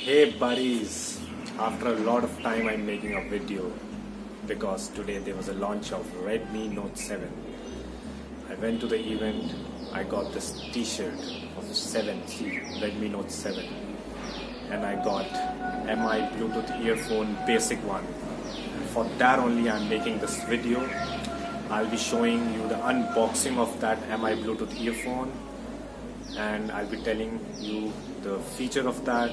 Hey buddies, after a lot of time I'm making a video because today there was a launch of Redmi Note 7. I went to the event, I got this t-shirt of Redmi Note 7 and I got MI Bluetooth earphone basic one. For that only I'm making this video. I'll be showing you the unboxing of that MI Bluetooth earphone and I'll be telling you the feature of that,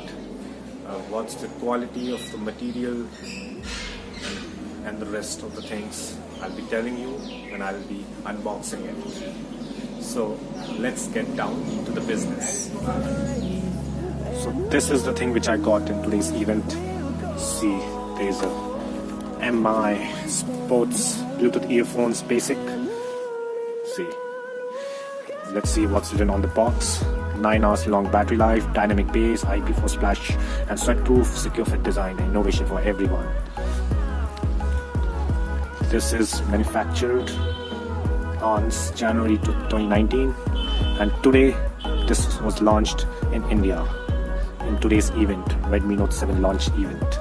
what's the quality of the material and the rest of the things I'll be telling you when I'll be unboxing it. So let's get down to the business. So this is the thing which I got in today's event. See, there's a MI Sports Bluetooth earphones basic. See, let's see what's written on the box. 9 hours long battery life, dynamic bass, IP4 splash and sweat-proof, secure fit design, innovation for everyone. This is manufactured on January 2019 and today this was launched in India in today's event, Redmi Note 7 launch event.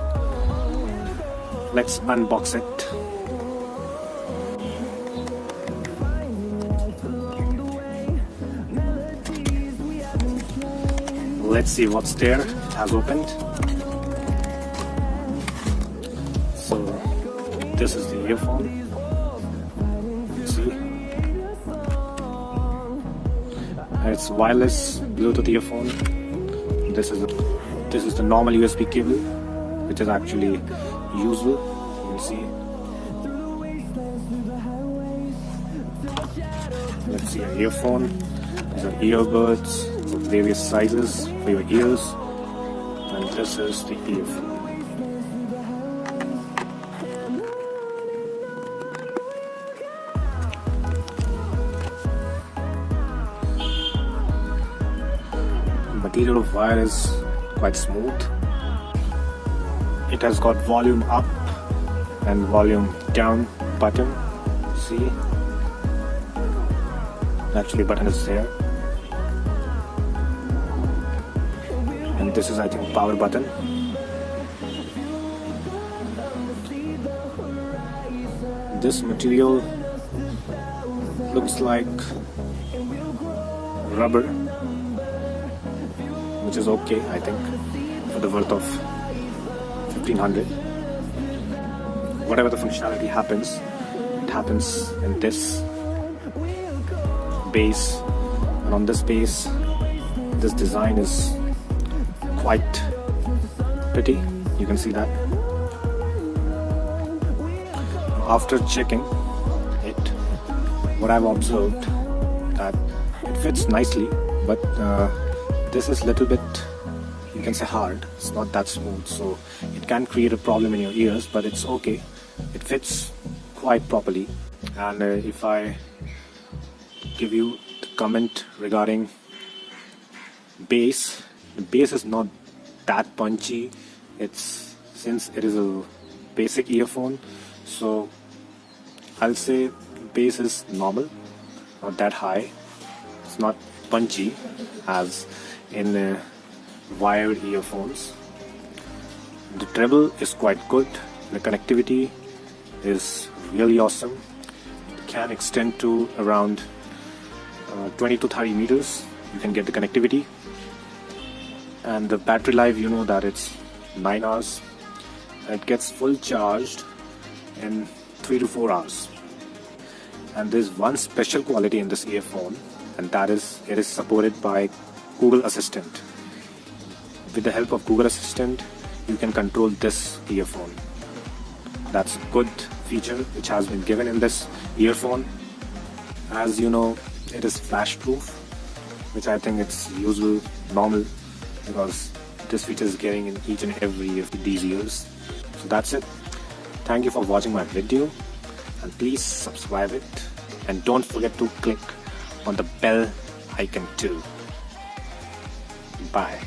Let's unbox it. Let's see what's there. It has opened. So this is the earphone. See, it's wireless Bluetooth earphone. This is the normal USB cable, which is actually usable. You can see. Let's see an earphone. These are earbuds of various sizes for your ears, and this is the earphone. The material of wire is quite smooth. It has got volume up and volume down button. See, actually button is there. And this is, I think, power button. This material looks like rubber, which is okay, I think, for the worth of 1500. Whatever the functionality happens, it happens in this base, and on this base, this design is quite pretty. You can see that. After checking it, what I've observed that it fits nicely, but this is little bit, you can say, hard. It's not that smooth, so it can create a problem in your ears, but it's okay. It fits quite properly. And if I give you the comment regarding bass, the bass is not that punchy. Since it is a basic earphone, so I'll say bass is normal, not that high. It's not punchy as in wired earphones. The treble is quite good. The connectivity is really awesome. It can extend to around 20 to 30 meters. You can get the connectivity. And the battery life, you know that it's 9 hours. It gets full charged in 3 to 4 hours. And there's one special quality in this earphone, and that is it is supported by Google Assistant. With the help of Google Assistant, you can control this earphone. That's a good feature which has been given in this earphone. As you know, it is flash proof, which I think it's usual, normal, because this feature is getting in each and every of these ears. So that's it. Thank you for watching my video, and please subscribe it, and don't forget to click on the bell icon too. Bye.